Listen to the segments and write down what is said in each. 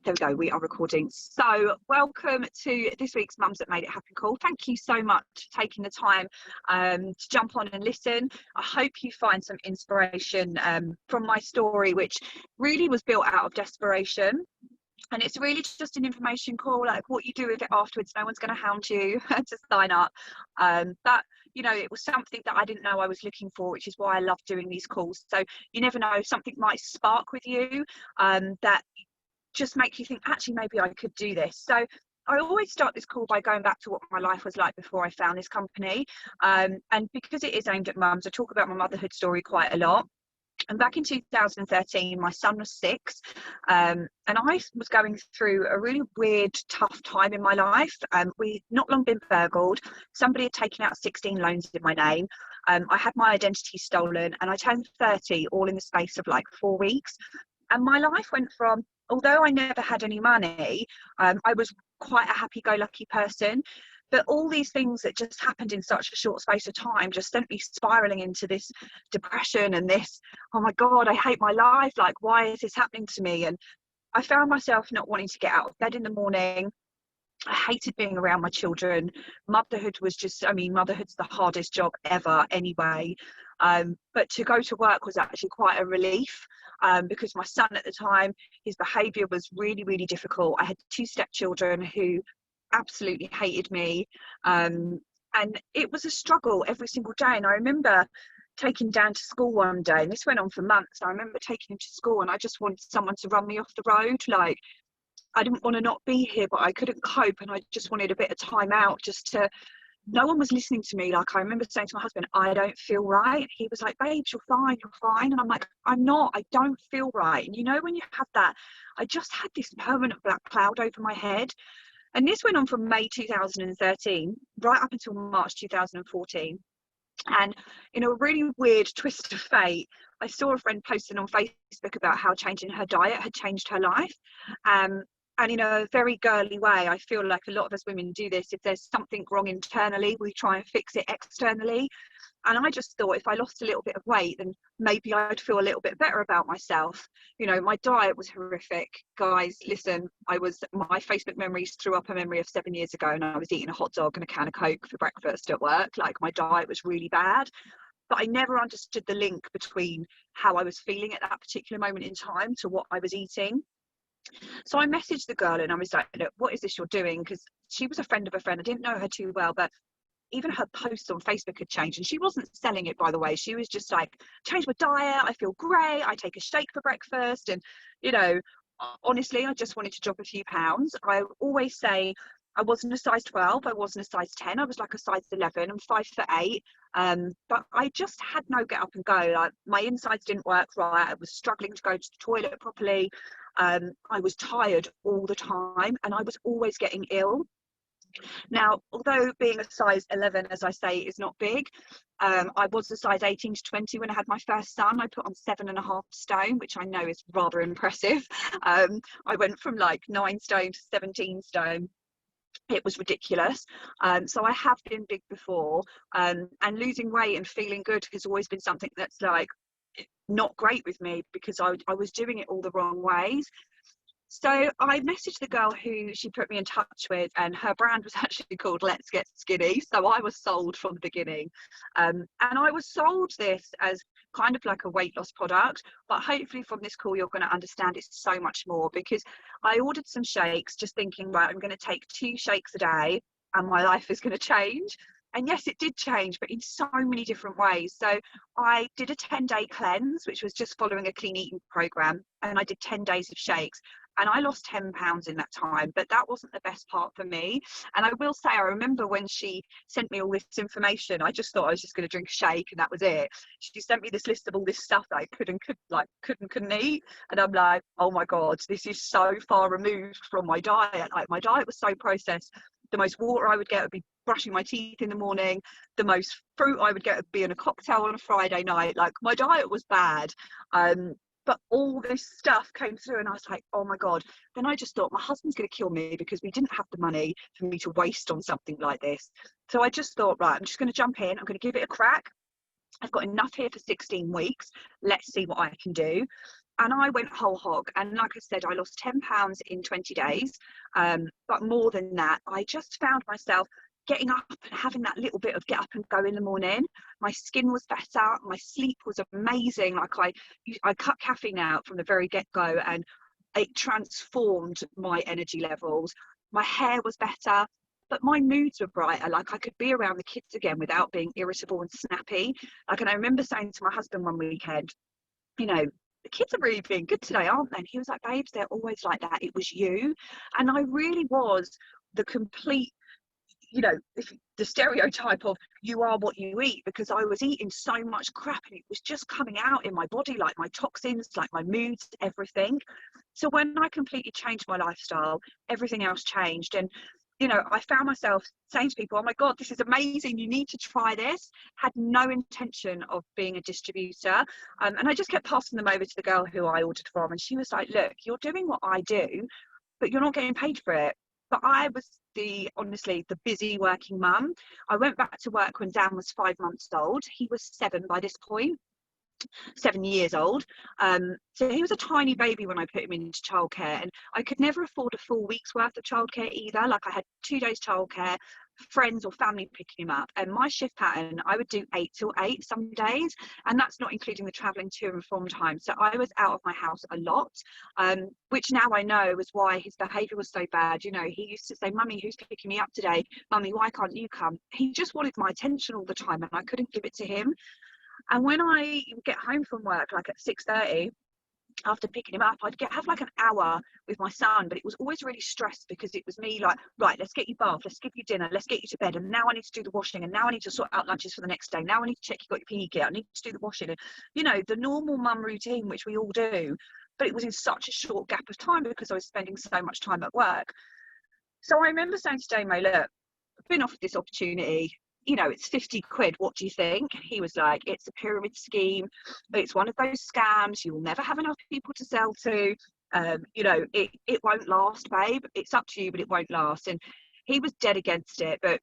There we go, we are recording. So welcome to this week's Mums That Made It Happen call. Thank you so much for taking the time to jump on and listen. I hope you find some inspiration from my story, which really was built out of desperation. And it's really just an information call, like what you do with it afterwards. No one's going to hound you to sign up. But you know, it was something that I didn't know I was looking for, which is why I love doing these calls. So you never know, something might spark with you that just make you think, actually, maybe I could do this. So I always start this call by going back to what my life was like before I found this company. And because it is aimed at mums, I talk about my motherhood story quite a lot. And back in 2013, my son was 6, and I was going through a really weird, tough time in my life. We'd not long been burgled. Somebody had taken out 16 loans in my name. I had my identity stolen, and I turned 30 all in the space of like 4 weeks. And my life went from, although I never had any money, I was quite a happy-go-lucky person. But all these things that just happened in such a short space of time just sent me spiraling into this depression and this, oh my God, I hate my life. Like, why is this happening to me? And I found myself not wanting to get out of bed in the morning. I hated being around my children. Motherhood was just, I mean, motherhood's the hardest job ever anyway. But to go to work was actually quite a relief because my son at the time, his behaviour was really, really difficult. I had 2 stepchildren who absolutely hated me. And it was a struggle every single day. And I remember taking Dan to school one day, and this went on for months. I remember taking him to school and I just wanted someone to run me off the road. Like, I didn't want to not be here, but I couldn't cope, and I just wanted a bit of time out just to, no one was listening to me. Like, I remember saying to my husband, I don't feel right. He was like, babes, you're fine. And I'm like, I'm not, I don't feel right. And you know, when you have that, I just had this permanent black cloud over my head. And this went on from May 2013 right up until March 2014. And in a really weird twist of fate, I saw a friend posting on Facebook about how changing her diet had changed her life. And in a very girly way, I feel like a lot of us women do this. If there's something wrong internally, we try and fix it externally. And I just thought, if I lost a little bit of weight, then maybe I'd feel a little bit better about myself. You know, my diet was horrific. Guys, listen, my Facebook memories threw up a memory of 7 years ago, and I was eating a hot dog and a can of Coke for breakfast at work. Like, my diet was really bad. But I never understood the link between how I was feeling at that particular moment in time to what I was eating. So I messaged the girl and I was like, look, what is this you're doing? Because she was a friend of a friend. I didn't know her too well, but even her posts on Facebook had changed. And she wasn't selling it, by the way. She was just like, change my diet. I feel great. I take a shake for breakfast. And, you know, honestly, I just wanted to drop a few pounds. I always say I wasn't a size 12. I wasn't a size 10. I was like a size 11. I'm 5'8". But I just had no get up and go. Like, my insides didn't work right. I was struggling to go to the toilet properly. I was tired all the time, and I was always getting ill. Now, although being a size 11, as I say, is not big, I was a size 18 to 20 when I had my first son. I put on 7.5 stone, which I know is rather impressive. I went from like 9 stone to 17 stone. It was ridiculous. So I have been big before, and losing weight and feeling good has always been something that's like not great with me, because I was doing it all the wrong ways. So I messaged the girl who she put me in touch with, and her brand was actually called Let's Get Skinny. So I was sold from the beginning. And I was sold this as kind of like a weight loss product, but hopefully from this call you're going to understand it's so much more, because I ordered some shakes just thinking, right, I'm going to take 2 shakes a day and my life is going to change. And yes, it did change, but in so many different ways. So I did a 10-day cleanse, which was just following a clean eating program, and I did 10 days of shakes. And I lost 10 pounds in that time, but that wasn't the best part for me. And I will say, I remember when she sent me all this information, I just thought I was just going to drink a shake and that was it. She sent me this list of all this stuff that I couldn't eat. And I'm like, oh my God, this is so far removed from my diet. Like, my diet was so processed. The most water I would get would be brushing my teeth in the morning. The most fruit I would get would be in a cocktail on a Friday night. Like, my diet was bad. But all this stuff came through and I was like, oh my God. Then I just thought, my husband's going to kill me because we didn't have the money for me to waste on something like this. So I just thought, right, I'm just going to jump in. I'm going to give it a crack. I've got enough here for 16 weeks. Let's see what I can do. And I went whole hog. And like I said, I lost 10 pounds in 20 days. But more than that, I just found myself getting up and having that little bit of get up and go in the morning. My skin was better. My sleep was amazing. Like I cut caffeine out from the very get-go, and it transformed my energy levels. My hair was better, but my moods were brighter. Like I could be around the kids again without being irritable and snappy. Like, and I remember saying to my husband one weekend, you know, the kids are really being good today, aren't they? And he was like, babes, they're always like that. It was you. And I really was the complete, you know, the stereotype of you are what you eat, because I was eating so much crap and it was just coming out in my body, like my toxins, like my moods, everything. So when I completely changed my lifestyle, everything else changed. And you know, I found myself saying to people, oh my God, this is amazing, you need to try this. Had no intention of being a distributor. And I just kept passing them over to the girl who I ordered from. And she was like, look, you're doing what I do, but you're not getting paid for it. But I was honestly, the busy working mum. I went back to work when Dan was 5 months old. He was 7 by this point. 7 years old. So he was a tiny baby when I put him into childcare, and I could never afford a full week's worth of childcare either. Like I had 2 days childcare, friends or family picking him up, and my shift pattern, I would do 8 till 8 some days, and that's not including the traveling to and from time. So I was out of my house a lot, which now I know was why his behavior was so bad. You know, he used to say, mummy, who's picking me up today? Mummy, why can't you come? He just wanted my attention all the time and I couldn't give it to him. And when I get home from work, like at 6:30, after picking him up, I'd have like an hour with my son, but it was always really stressed because it was me like, right, let's get you bath, let's give you dinner, let's get you to bed, and now I need to do the washing, and now I need to sort out lunches for the next day, now I need to check you got your PE gear, I need to do the washing, and you know, the normal mum routine which we all do, but it was in such a short gap of time because I was spending so much time at work. So I remember saying to Damo, look, I've been offered this opportunity, you know, it's 50 quid, what do you think? He was like, it's a pyramid scheme, it's one of those scams, you will never have enough people to sell to, you know, it won't last, babe, it's up to you, but it won't last. And he was dead against it. But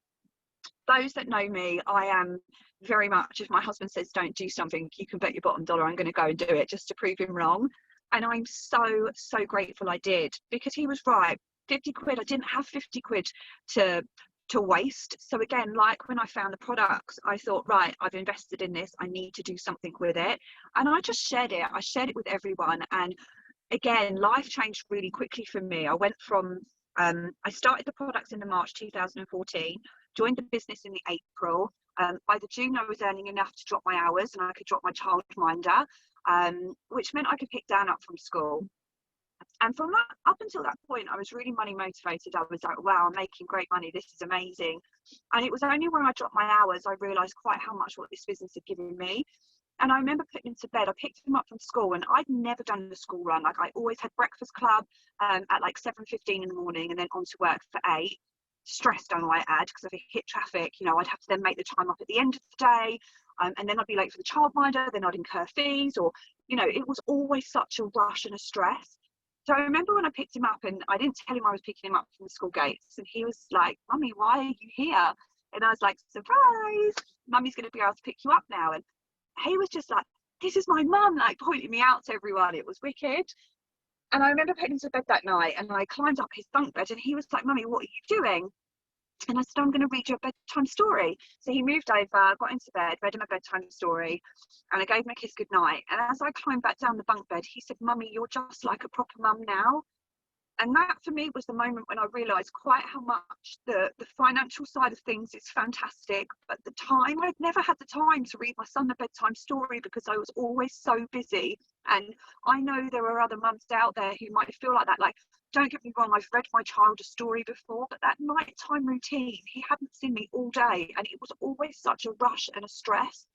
those that know me, I am very much, if my husband says don't do something, you can bet your bottom dollar I'm going to go and do it just to prove him wrong. And I'm so grateful I did, because he was right. 50 quid, I didn't have 50 quid to waste. So again, like when I found the products, I thought, right, I've invested in this, I need to do something with it. And I just shared it. I shared it with everyone. And again, life changed really quickly for me. I went from, I started the products in the March 2014, joined the business in the April. By the June, I was earning enough to drop my hours and I could drop my childminder, which meant I could pick Dan up from school. And from that, up until that point, I was really money motivated. I was like, wow, I'm making great money. This is amazing. And it was only when I dropped my hours, I realised quite how much what this business had given me. And I remember putting him to bed. I picked him up from school, and I'd never done the school run. Like I always had breakfast club at like 7:15 in the morning, and then on to work for 8. Stressed, I might add, because if I hit traffic, you know, I'd have to then make the time up at the end of the day. And then I'd be late for the childminder, then I'd incur fees, or, you know, it was always such a rush and a stress. So I remember when I picked him up, and I didn't tell him I was picking him up from the school gates, and he was like, Mummy, why are you here? And I was like, surprise, Mummy's going to be able to pick you up now. And he was just like, this is my mum, like pointing me out to everyone. It was wicked. And I remember putting him to bed that night, and I climbed up his bunk bed, and he was like, Mummy, what are you doing? And I said, I'm going to read you a bedtime story. So he moved over, got into bed, read him a bedtime story, and I gave him a kiss goodnight. And as I climbed back down the bunk bed, he said, Mummy, you're just like a proper mum now. And that for me was the moment when I realised quite how much the financial side of things is fantastic. But the time, I'd never had the time to read my son a bedtime story because I was always so busy. And I know there are other mums out there who might feel like that. Like, don't get me wrong, I've read my child a story before, but that nighttime routine, he hadn't seen me all day. And it was always such a rush and a stress.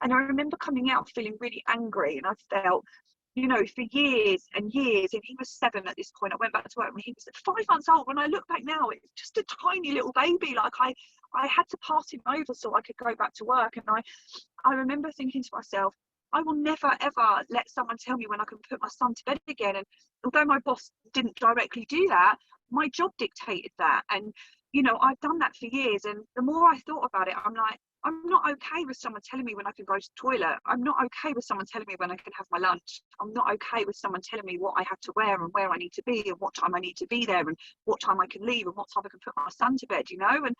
And I remember coming out feeling really angry, and I felt, you know, for years and years, and he was 7 at this point. I went back to work when he was 5 months old. When I look back now, it's just a tiny little baby. Like I had to pass him over so I could go back to work. And I remember thinking to myself, I will never, ever let someone tell me when I can put my son to bed again. And although my boss didn't directly do that, my job dictated that. And, you know, I've done that for years. And the more I thought about it, I'm like, I'm not okay with someone telling me when I can go to the toilet. I'm not okay with someone telling me when I can have my lunch. I'm not okay with someone telling me what I have to wear and where I need to be and what time I need to be there and what time I can leave and what time I can put my son to bed, you know? And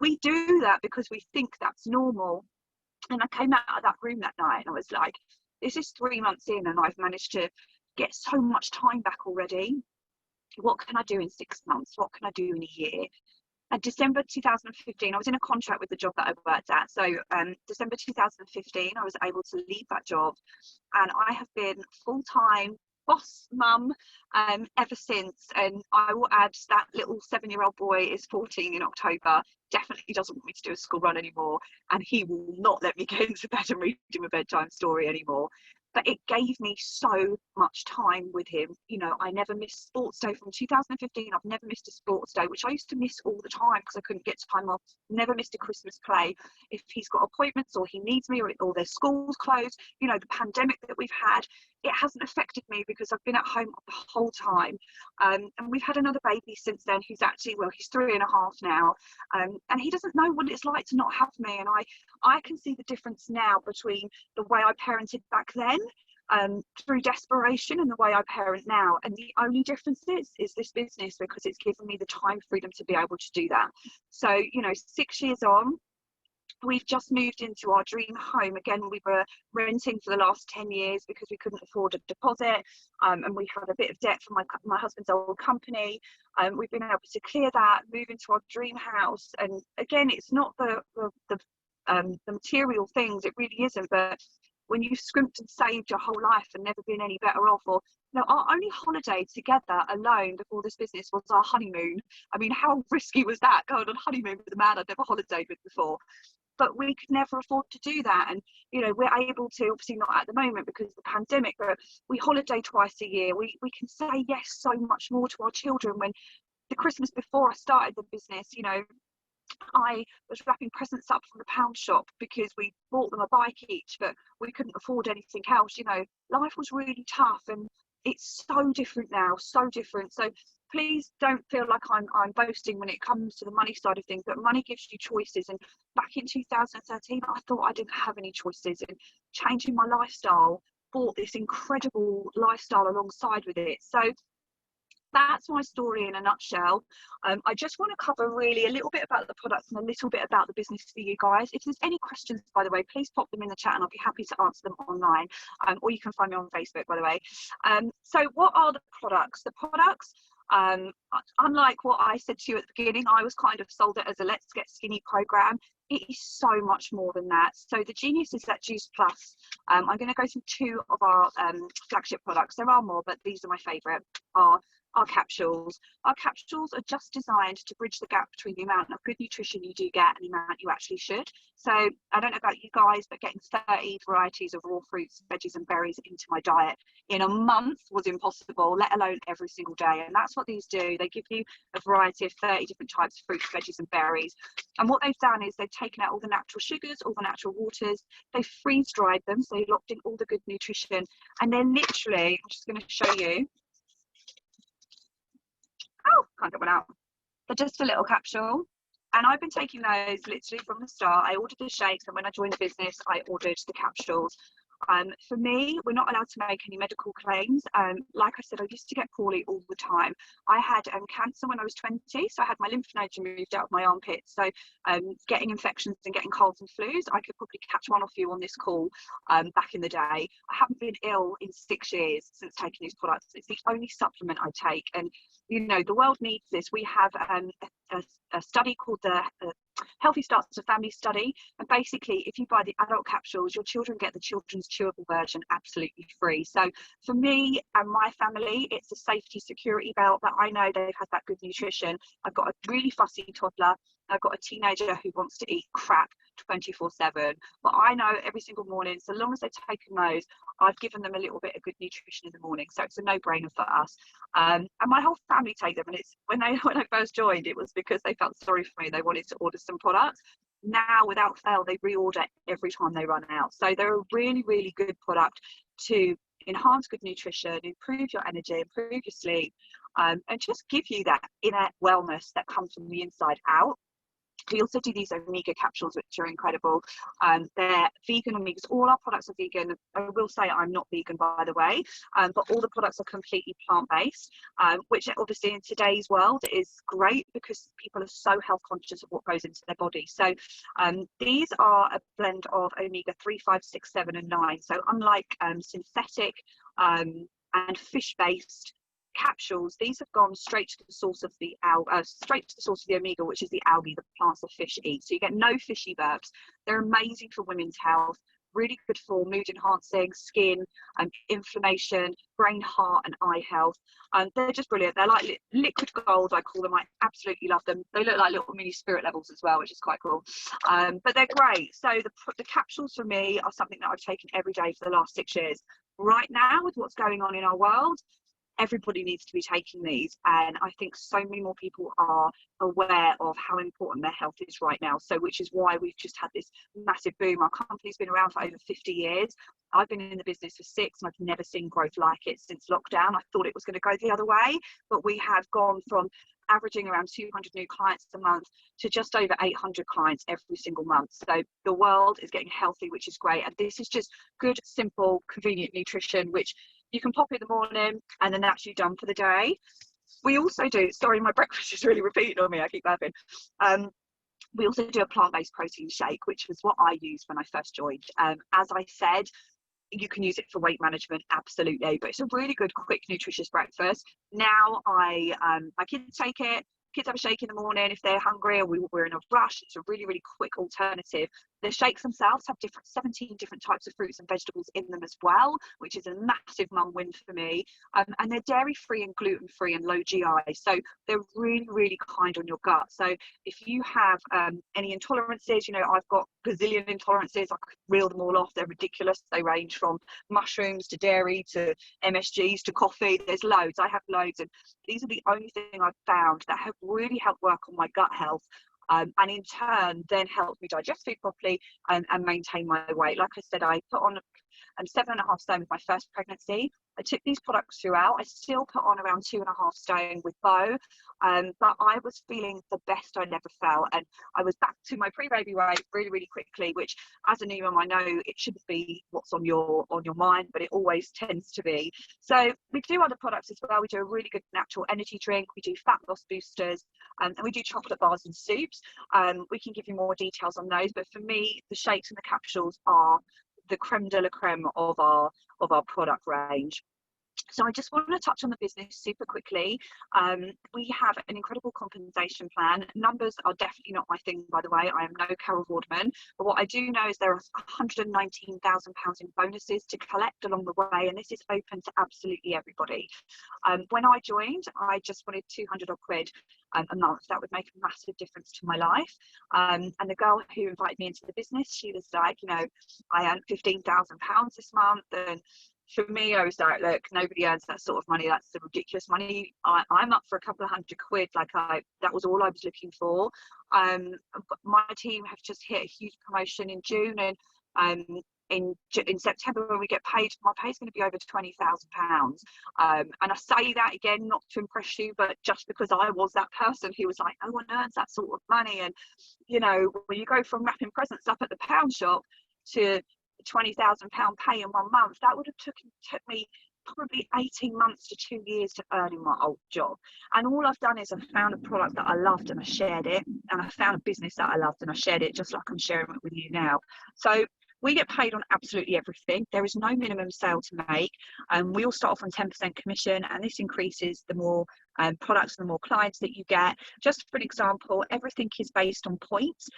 we do that because we think that's normal. And I came out of that room that night and I was like, this is 3 months in and I've managed to get so much time back already. What can I do in 6 months? What can I do in a year? And December 2015, I was in a contract with the job that I worked at. So December 2015, I was able to leave that job. And I have been full-time boss mum ever since. And I will add that little 7-year-old boy is 14 in October, definitely doesn't want me to do a school run anymore. And he will not let me get into bed and read him a bedtime story anymore. But it gave me so much time with him. You know, I never missed sports day from 2015. I've never missed a sports day, which I used to miss all the time because I couldn't get time off. Never missed a Christmas play. If he's got appointments or he needs me or their school's closed, you know, the pandemic that we've had, it hasn't affected me because I've been at home the whole time. And we've had another baby since then who's actually, well, he's 3.5 now. And he doesn't know what it's like to not have me. And I can see the difference now between the way I parented back then through desperation and the way I parent now. And the only difference is this business, because it's given me the time freedom to be able to do that. So, you know, 6 years on, we've just moved into our dream home. Again, we were renting for the last 10 years because we couldn't afford a deposit, and we had a bit of debt from my husband's old company. We've been able to clear that, move into our dream house. And again, it's not the material things, it really isn't, but when you've scrimped and saved your whole life and never been any better off, or you know, our only holiday together alone before this business was our honeymoon. I mean, how risky was that, going on honeymoon with a man I'd never holidayed with before? But we could never afford to do that. And you know, we're able to, obviously not at the moment because of the pandemic, but we holiday twice a year. We can say yes so much more to our children. When the Christmas before I started the business, you know, I was wrapping presents up from the pound shop because we bought them a bike each, but we couldn't afford anything else. You know, life was really tough, and it's so different now, so different. So please don't feel like I'm boasting when it comes to the money side of things, but money gives you choices. And back in 2013, I thought I didn't have any choices, and changing my lifestyle brought this incredible lifestyle alongside with it. So that's my story in a nutshell. I just want to cover really a little bit about the products and a little bit about the business for you guys. If there's any questions, by the way, please pop them in the chat and I'll be happy to answer them online. Or you can find me on Facebook, by the way. So what are the products? The products, unlike what I said to you at the beginning, I was kind of sold it as a Let's Get Skinny program. It is so much more than that. So the genius is that Juice Plus. I'm going to go through 2 of our flagship products. There are more, but these are my favourite. Our capsules. Our capsules are just designed to bridge the gap between the amount of good nutrition you do get and the amount you actually should. So I don't know about you guys, but getting 30 varieties of raw fruits, veggies and berries into my diet in a month was impossible, let alone every single day. And that's what these do. They give you a variety of 30 different types of fruits, veggies and berries. And what they've done is they've taken out all the natural sugars, all the natural waters, they've freeze dried them, so they locked in all the good nutrition. And they're literally, I'm just going to show you. Oh, can't get one out. They're just a little capsule. And I've been taking those literally from the start. I ordered the shakes, and when I joined the business, I ordered the capsules. For me, we're not allowed to make any medical claims. Like I said, I used to get poorly all the time. I had cancer when I was 20, so I had my lymph nodes removed out of my armpits. So getting infections and getting colds and flus, I could probably catch one off you on this call back in the day. I haven't been ill in 6 years since taking these products. It's the only supplement I take. And, you know, the world needs this. We have a study called the Healthy Starts a Family study, and basically if you buy the adult capsules, your children get the children's chewable version absolutely free. So for me and my family, it's a safety security belt that I know they've had that good nutrition. I've got a really fussy toddler, I've got a teenager who wants to eat crap 24/7, but I know every single morning, so long as they've taken those, I've given them a little bit of good nutrition in the morning, so it's a no-brainer for us. And my whole family take them, and it's when I first joined, it was because they felt sorry for me, they wanted to order some products. Now without fail they reorder every time they run out. So they're a really, really good product to enhance good nutrition, improve your energy, improve your sleep, and just give you that inner wellness that comes from the inside out. We also do these omega capsules, which are incredible. They're vegan omegas. All our products are vegan. I will say I'm not vegan, by the way, but all the products are completely plant-based, which obviously in today's world is great because people are so health conscious of what goes into their body. So these are a blend of omega 3, 5, 6, 7, and 9. So unlike synthetic and fish-based capsules, these have gone straight to the source of the omega, which is the algae that plants or fish eat. So you get no fishy burps. They're amazing for women's health, really good for mood enhancing, skin, inflammation, brain, heart, and eye health. They're just brilliant. They're like liquid gold, I call them. I absolutely love them. They look like little mini spirit levels as well, which is quite cool. But they're great. So the capsules for me are something that I've taken every day for the last 6 years. Right now, with what's going on in our world, everybody needs to be taking these, and I think so many more people are aware of how important their health is right now. So which is why we've just had this massive boom. Our company's been around for over 50 years. I've been in the business for 6 and I've never seen growth like it since lockdown. I thought it was going to go the other way, but we have gone from averaging around 200 new clients a month to just over 800 clients every single month. So the world is getting healthy, which is great. And this is just good, simple, convenient nutrition, which you can pop in the morning and then that's you done for the day. We also do, sorry, my breakfast is really repeating on me, I keep burping. We also do a plant-based protein shake, which was what I used when I first joined. As I said, you can use it for weight management, absolutely, but it's a really good, quick, nutritious breakfast. Now my kids take it. Kids have a shake in the morning if they're hungry or we're in a rush. It's a really, really quick alternative. The shakes themselves have 17 different types of fruits and vegetables in them as well, which is a massive mum win for me. And they're dairy free and gluten free and low GI. So they're really, really kind on your gut. So if you have any intolerances, you know, I've got gazillion intolerances. I could reel them all off. They're ridiculous. They range from mushrooms to dairy to MSGs to coffee. There's loads. I have loads. And these are the only thing I've found that have really helped work on my gut health. And in turn then helped me digest food properly and maintain my weight. Like I said, I put on 7.5 stone with my first pregnancy. I took these products throughout. I still put on around 2.5 stone with Bo, but I was feeling the best I'd ever felt, and I was back to my pre-baby weight really, really quickly. Which, as a new mum, I know it shouldn't be what's on your mind, but it always tends to be. So we do other products as well. We do a really good natural energy drink. We do fat loss boosters, and we do chocolate bars and soups. We can give you more details on those, but for me, the shakes and the capsules are the creme de la creme of our product range. So I just want to touch on the business super quickly. We have an incredible compensation plan. Numbers are definitely not my thing, by the way. I am no Carol Vorderman, but what I do know is there are £119,000 in bonuses to collect along the way, and this is open to absolutely everybody. When I joined, I just wanted 200 odd quid a month. That would make a massive difference to my life. And the girl who invited me into the business, she was like, you know, I earned £15,000 this month, and for me, I was like, look, nobody earns that sort of money. That's the ridiculous money. I'm up for a couple of hundred quid. That was all I was looking for. My team have just hit a huge promotion in June, and in September when we get paid, my pay is going to be over £20,000. And I say that again, not to impress you, but just because I was that person who was like, no one earns that sort of money. And, you know, when you go from wrapping presents up at the pound shop to £20,000 pay in 1 month, that would have took me probably 18 months to 2 years to earn in my old job. And all I've done is I found a product that I loved and I shared it, and I found a business that I loved and I shared it, just like I'm sharing it with you now. So we get paid on absolutely everything. There is no minimum sale to make. We all start off on 10% commission, and this increases the more products and the more clients that you get. Just for an example, everything is based on points.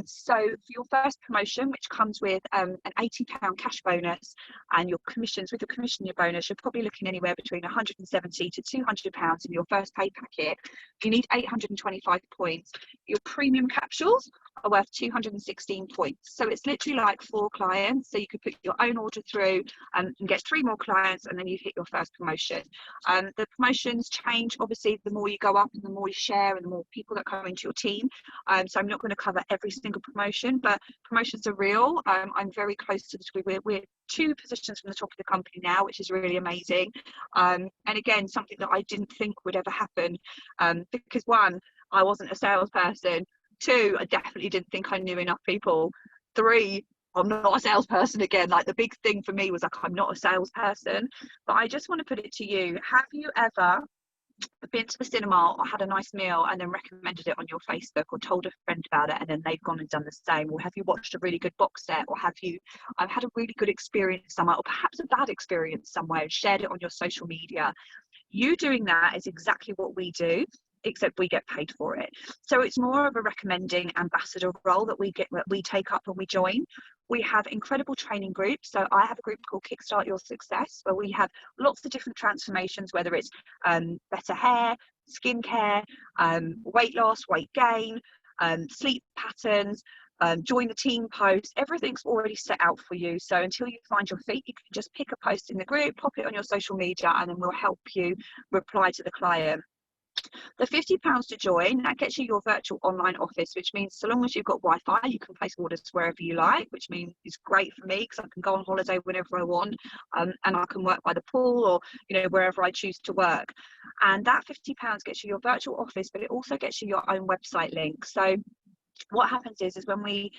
So for your first promotion, which comes with an £80 cash bonus, and your commissions, with your commission, your bonus, you're probably looking anywhere between £170 to £200 in your first pay packet. If you need 825 points, your premium capsules are worth 216 points. So it's literally like 4 clients. So you could put your own order through and get 3 more clients, and then you hit your first promotion. The promotions change, obviously, the more you go up and the more you share and the more people that come into your team. So I'm not going to cover every single promotion, but promotions are real. I'm very close to the we're 2 positions from the top of the company now, which is really amazing. And again, something that I didn't think would ever happen, because one, I wasn't a salesperson. 2, I definitely didn't think I knew enough people. 3, I'm not a salesperson again. Like, the big thing for me was like, I'm not a salesperson. But I just want to put it to you, have you ever been to the cinema or had a nice meal and then recommended it on your Facebook or told a friend about it and then they've gone and done the same? Or have you watched a really good box set, or have you had a really good experience somewhere, or perhaps a bad experience somewhere, and shared it on your social media? You doing that is exactly what we do, except we get paid for it. So it's more of a recommending ambassador role that we take up when we join. We have incredible training groups. So I have a group called Kickstart Your Success, where we have lots of different transformations, whether it's better hair, skincare, weight loss, weight gain, sleep patterns, join the team post. Everything's already set out for you. So until you find your feet, you can just pick a post in the group, pop it on your social media, and then we'll help you reply to the client. The £50 to join, that gets you your virtual online office, which means so long as you've got Wi-Fi, you can place orders wherever you like, which means it's great for me because I can go on holiday whenever I want, and I can work by the pool or, you know, wherever I choose to work. And that £50 gets you your virtual office, but it also gets you your own website link. So what happens is when we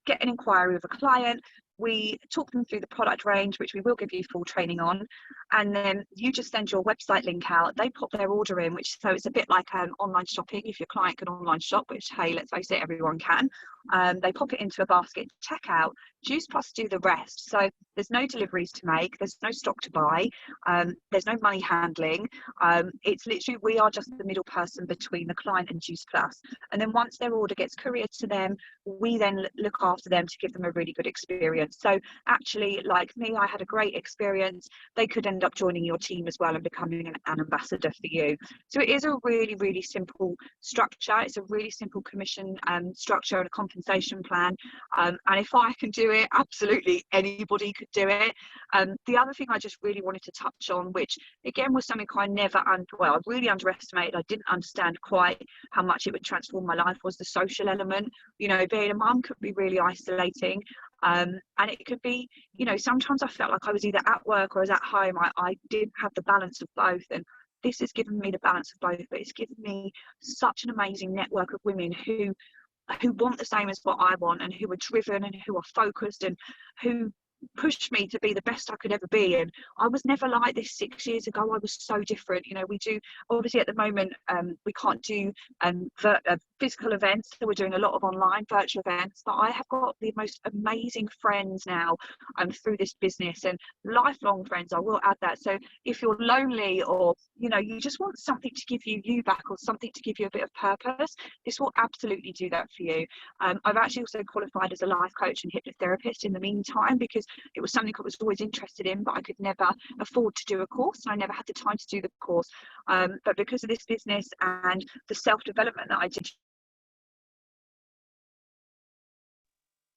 get an inquiry with a client, we talk them through the product range, which we will give you full training on, and then you just send your website link out. They pop their order in, so it's a bit like online shopping. If your client can online shop, which, hey, let's face it, everyone can, they pop it into a basket, checkout, Juice Plus do the rest. So there's no deliveries to make, there's no stock to buy, there's no money handling. It's literally, we are just the middle person between the client and Juice Plus. And then once their order gets couriered to them, we then look after them to give them a really good experience. So actually, like me, I had a great experience. They could end up joining your team as well and becoming an ambassador for you. So it is a really, really simple structure. It's a really simple commission structure and a compensation plan. And if I can do it, absolutely anybody could do it. The other thing I just really wanted to touch on, which again was something I I really underestimated. I didn't understand quite how much it would transform my life, was the social element. You know, being a mum could be really isolating. And it could be, you know, sometimes I felt like I was either at work or I was at home. I didn't have the balance of both. And this has given me the balance of both, but it's given me such an amazing network of women who want the same as what I want, and who are driven and who are focused and who pushed me to be the best I could ever be. And I was never like this 6 years ago. I was so different. You know, we do, obviously at the moment we can't do physical events, so we're doing a lot of online virtual events, but I have got the most amazing friends now through this business, and lifelong friends, I will add that. So if you're lonely, or you know, you just want something to give you back, or something to give you a bit of purpose, this will absolutely do that for you. I've actually also qualified as a life coach and hypnotherapist in the meantime, because it was something I was always interested in, but I could never afford to do a course, and I never had the time to do the course. But because of this business and the self-development that I did,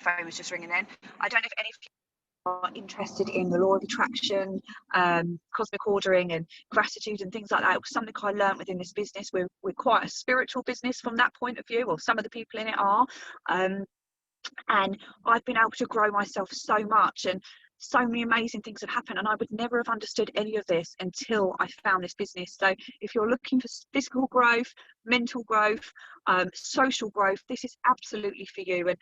phone was just ringing then. I don't know if any of you are interested in the law of attraction, cosmic ordering and gratitude and things like that. It was something I learned within this business. We're quite a spiritual business from that point of view, or some of the people in it are. And I've been able to grow myself so much, and so many amazing things have happened, and I would never have understood any of this until I found this business. So if you're looking for physical growth, mental growth, social growth, this is absolutely for you. And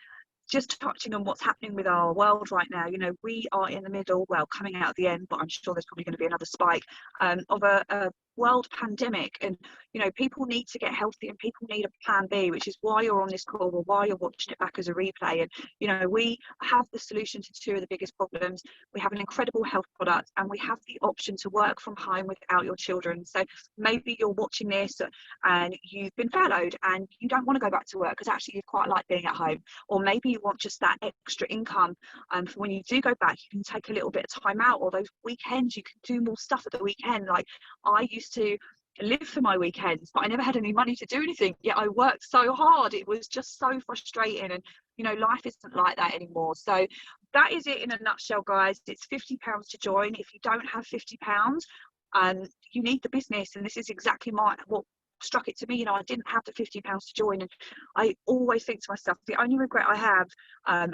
just touching on what's happening with our world right now, you know, we are in the middle, well, coming out of the end, but I'm sure there's probably going to be another spike of a world pandemic. And you know, people need to get healthy, and people need a plan B, which is why you're on this call, or why you're watching it back as a replay. And you know, we have the solution to 2 of the biggest problems. We have an incredible health product, and we have the option to work from home without your children. So maybe you're watching this and you've been furloughed and you don't want to go back to work because actually you quite like being at home, or maybe you want just that extra income for when you do go back. You can take a little bit of time out, or those weekends you can do more stuff at the weekend. Like, I used to live for my weekends, but I never had any money to do anything, yet I worked so hard. It was just so frustrating. And you know, life isn't like that anymore. So that is it in a nutshell, guys. It's £50 to join. If you don't have £50, you need the business, and this is exactly what struck it to me. You know, I didn't have the £50 to join, and I always think to myself, the only regret I have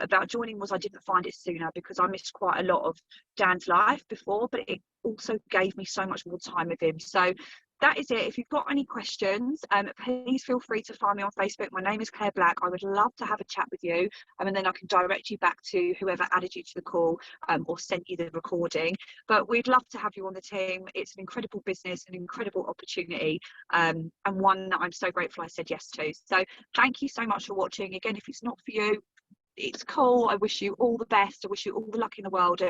about joining was I didn't find it sooner, because I missed quite a lot of Dan's life before, but it also gave me so much more time with him. So that is it. If you've got any questions, please feel free to find me on Facebook. My name is Claire Black. I would love to have a chat with you, and then I can direct you back to whoever added you to the call, or sent you the recording. But we'd love to have you on the team. It's an incredible business, an incredible opportunity, and one that I'm so grateful I said yes to. So thank you so much for watching. Again, if it's not for you, it's cool. I wish you all the best. I wish you all the luck in the world.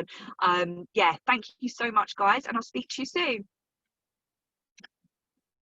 And yeah, thank you so much, guys, and I'll speak to you soon.